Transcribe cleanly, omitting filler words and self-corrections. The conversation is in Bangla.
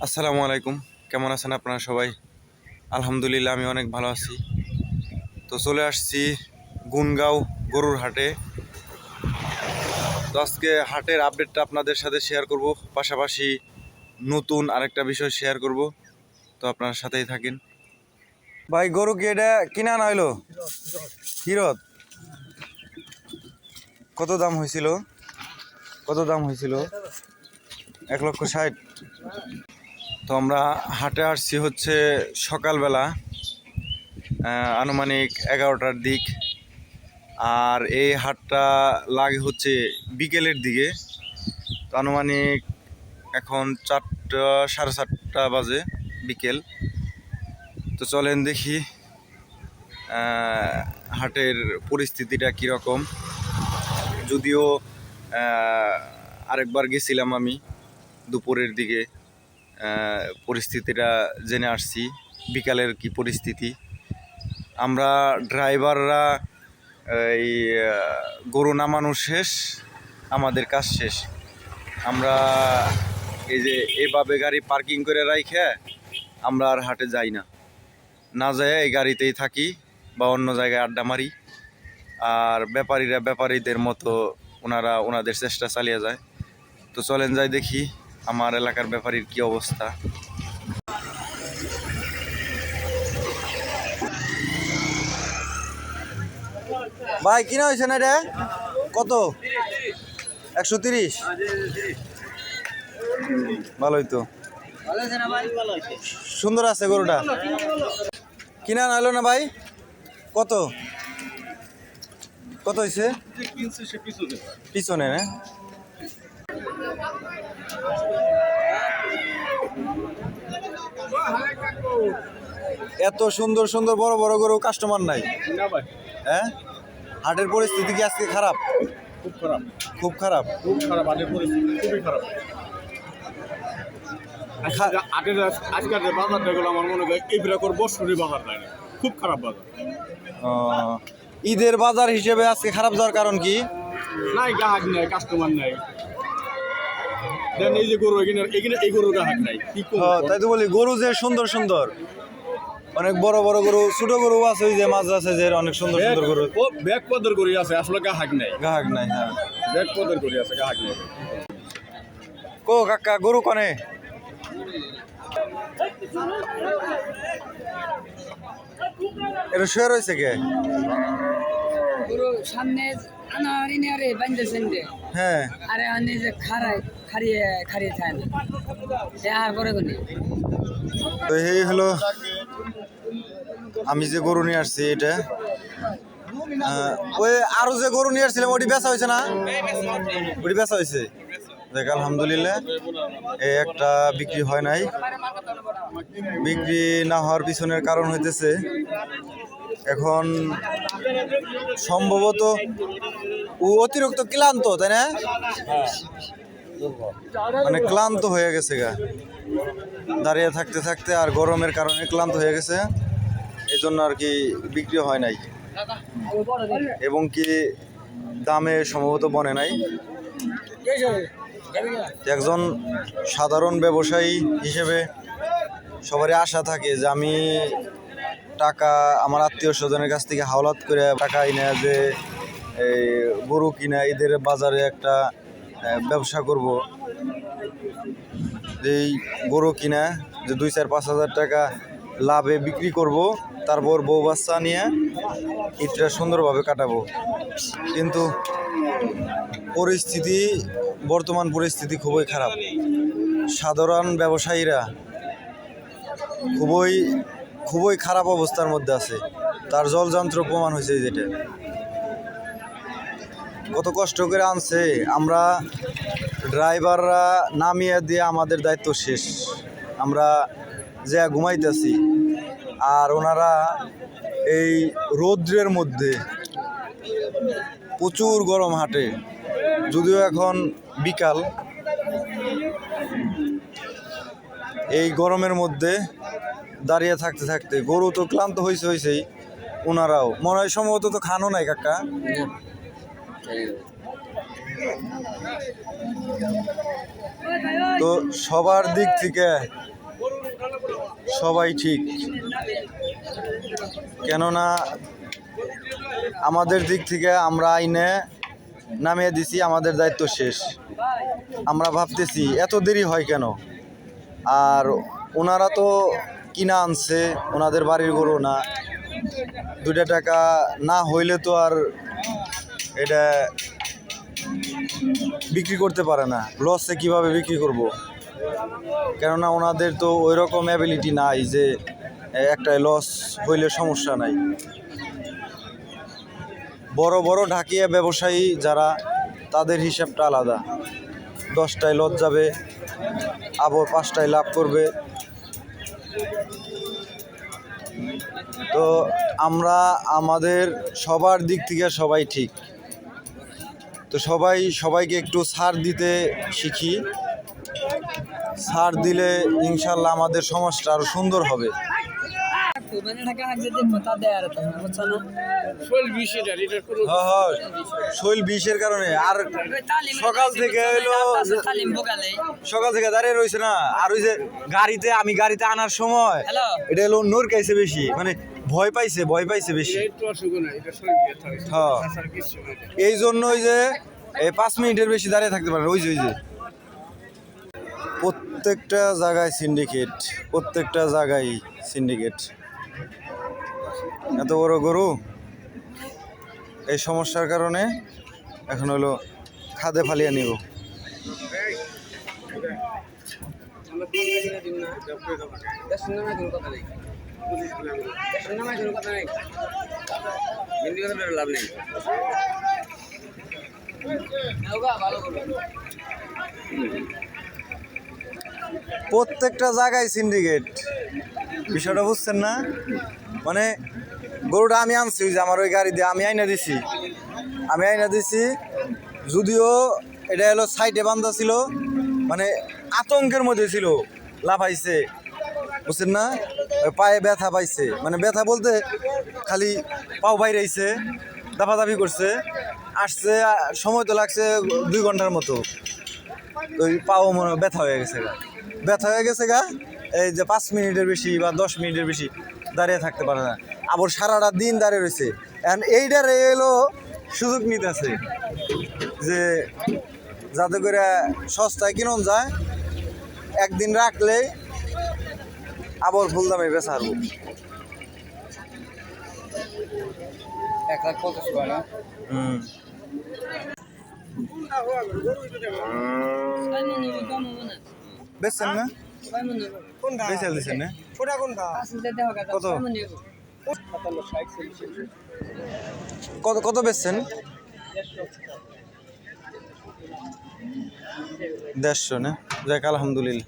আসসালামু আলাইকুম। কেমন আছেন আপনারা সবাই? আলহামদুলিল্লাহ আমি অনেক ভালো আছি। তো চলে আসছি গুনগাঁও গরুর হাটে। তো আজকে হাটের আপডেটটা আপনাদের সাথে শেয়ার করব, পাশাপাশি নতুন আরেকটা বিষয় শেয়ার করব। তো আপনার সাথেই থাকেন। ভাই গরু কি এটা কিনা আনা হইলো? হিরত। কত দাম হয়েছিল? 1,60,000। তো আমরা হাটে আসছি হচ্ছে সকালবেলা, আনুমানিক 11টার দিক। আর এই হাটটা লাগে হচ্ছে বিকেলের দিকে। তো আনুমানিক এখন 4টা 4:30 বাজে বিকেল। তো চলেন দেখি হাটের পরিস্থিতিটা কীরকম। যদিও আরেকবার গেছিলাম আমি দুপুরের দিকে, পরিস্থিতিটা জেনে আসছি বিকালের কি পরিস্থিতি। আমরা ড্রাইভাররা এই গরু নামানো শেষ, আমাদের কাজ শেষ। আমরা এই যে এভাবে গাড়ি পার্কিং করে রাইখে আমরা আর হাটে যাই না যায় এই গাড়িতেই থাকি বা অন্য জায়গায় আড্ডা মারি। আর ব্যাপারীরা ব্যাপারীদের মতো ওনারা ওনাদের চেষ্টা চালিয়ে যায়। তো চলেন যাই দেখি আমার এলাকার ব্যাপারীর কি অবস্থা। ভাই কিনা হয়েছে না রে? কত? 130। ভালোই তো, সুন্দর আছে গরুটা। কিনা নাইলো না ভাই? কত কত হয়েছে? পিছনে না? এত সুন্দর সুন্দর বড় বড় গরু কাস্টমার নাই। হ্যাঁ, হাটের পরিস্থিতি কি আজকে খারাপ? খুব খারাপ, খুব খারাপ, খুব খারাপ। হাটের পরিস্থিতি খুবই খারাপ। আজকের যে বাজারটা গুলো আমার মনে হয় এই বিরাকর বছরই বাজার নাই, খুব খারাপ বাজার। ঈদের বাজার হিসেবে আজকে খারাপ যাওয়ার কারণ কি? নাই গ্রাহক নাই, কাস্টমার নাই। দেন এই যে গরু এখানে এই গরুর গ্রাহক নাই। কি তাই তো বলি, গরু যে সুন্দর সুন্দর, অনেক বড় বড় গরু, ছোট গরু আছে, ওই যে মাছ আছে যে অনেক সুন্দর সুন্দর গরু। ব্যাগ পদের গরু আছে, আসলে গ্রাহক নাই। গ্রাহক নাই, হ্যাঁ ব্যাগ পদের গরু আছে, গ্রাহক নাই। কো কাকা গরু কনে? এটা শুয়ে রয়েছে কে? পুরো সামনে আনারে বান্ধেছেন রে। হ্যাঁ, আরে আনে যে খারিয়ে থাকেন আর পরে কোনে। তো এই হলো আমি যে গরু নিয়ে আসছি এটা। ওই আরো যে গরু নিয়ে আসছিলাম ওটি বেচা হয়েছে না? ওটি বেচা হয়েছে, দেখ আলহামদুলিল্লাহ। এই একটা বিক্রি হয় নাই। বিক্রি না হওয়ার পিছনের কারণ হইতেছে এখন সম্ভবত ও অতিরিক্ত ক্লান্ত, তাই না? মানে ক্লান্ত হয়ে গেছে গা, দাঁড়িয়ে থাকতে থাকতে আর গরমের কারণে ক্লান্ত হয়ে গেছে, এই জন্য আর কি বিক্রি হয় নাই এবং কি দামে সম্ভবত বনে নাই। একজন সাধারণ ব্যবসায়ী হিসেবে সবারই আশা থাকে যে আমি টাকা আমার আত্মীয় স্বজনের কাছ থেকে হাওলাত করে টাকা এনে যে এই গরু কিনা ঈদের বাজারে একটা ব্যবসা করব। এই গরু কিনা যে 2-4-5 হাজার টাকা লাভে বিক্রি করব, তারপর বউ বাচ্চা নিয়ে ঈদটা সুন্দরভাবে কাটাবো। কিন্তু বর্তমান পরিস্থিতি খুবই খারাপ। সাধারণ ব্যবসায়ীরা খুবই খারাপ অবস্থার মধ্যে আছে। তার জলযন্ত্র প্রমাণ হয়েছে যেটা কত কষ্ট করে আনছে। আমরা ড্রাইভাররা নামিয়ে দিয়ে আমাদের দায়িত্ব শেষ, আমরা যে ঘুমাইতেছি, আর ওনারা এই রৌদ্রের মধ্যে প্রচুর গরম হাটে, যদিও এখন বিকাল, এই গরমের মধ্যে দাঁড়িয়ে থাকতে থাকতে গরু তো ক্লান্ত হয়েছেই, ওনারাও মনে হয় সম্ভবত তো খানো নাই কাকা। তো সবার দিক থেকে সবাই ঠিক, কেননা আমাদের দিক থেকে আমরা আইনে নামিয়ে দিছি, আমাদের দায়িত্ব শেষ। আমরা ভাবতেছি এত দেরি হয় কেন, আর ওনারা তো কিনা আনছে, ওনাদের বাড়ির গরু না, 2 টাকা না হইলে তো আর এটা বিক্রি করতে পারে না, লসে কিভাবে বিক্রি করব? কেননা ওনাদের তো ওই রকম অ্যাবিলিটি নাই যে একটাই লস হইলে সমস্যা নাই। বড় বড় ঢাকিয়া ব্যবসায়ী যারা, তাদের হিসাবটা আলাদা, 10টায় লস যাবে, আবার 5টায় লাভ করবে। তো আমরা আমাদের সবার দিক থেকে সবাই ঠিক, তো সবাইকে একটু ছাড় দিতে শিখি। ছাড় দিলে ইনশাল্লাহ আমাদের সমাজটা আরো সুন্দর হবে। শৈল বিষের কারণে আর সকাল থেকে দাঁড়িয়ে রয়েছে না, আর ওই যে আমি গাড়িতে আনার সময় এটা হলো নোর খাইছে বেশি, মানে ভয় পাইছে বেশি। হ্যাঁ, এই জন্য ওই যে 5 মিনিটের বেশি দাঁড়িয়ে থাকতে পারে। ওই যে প্রত্যেকটা জায়গায় সিন্ডিকেট, এত বড় গরু, এই সমস্যার কারণে এখন হলো খাদে ফালিয়ে নিব। প্রত্যেকটা জায়গায় সিন্ডিকেট, বিষয়টা বুঝছেন না? মানে গরুটা আমি আনছি, ওই যে আমার ওই গাড়ি দিয়ে আমি আইনা দিছি, যদিও এটা হলো সাইডে বান্ধা ছিল, মানে আতঙ্কের মধ্যে ছিল, লাফাইছে, বুঝছেন না? পায়ে ব্যথা পাইছে, মানে ব্যথা বলতে খালি পাও বাইরে আইছে, দাফাদাফি করছে, আসছে, সময় তো লাগছে 2 ঘন্টার মতো, ওই পাও মনে ব্যথা হয়ে গেছে গা। এই যে 5 মিনিটের বেশি বা 10 মিনিটের বেশি দাঁড়িয়ে থাকতে পারে না, আবার সারাটা দিন দাঁড়িয়ে রয়েছে। এখন এইটার এলো সুযোগ নিতেছে যে যাতে করে সস্তায় কিনুন যায়, একদিন রাখলে আবার ফুল দামে বেচা হারবো। 1,50,000 না? বেচছেন না? বেচে দিচ্ছেন না? কত বেচছেন? 150 না? যাক, আলহামদুলিল্লাহ।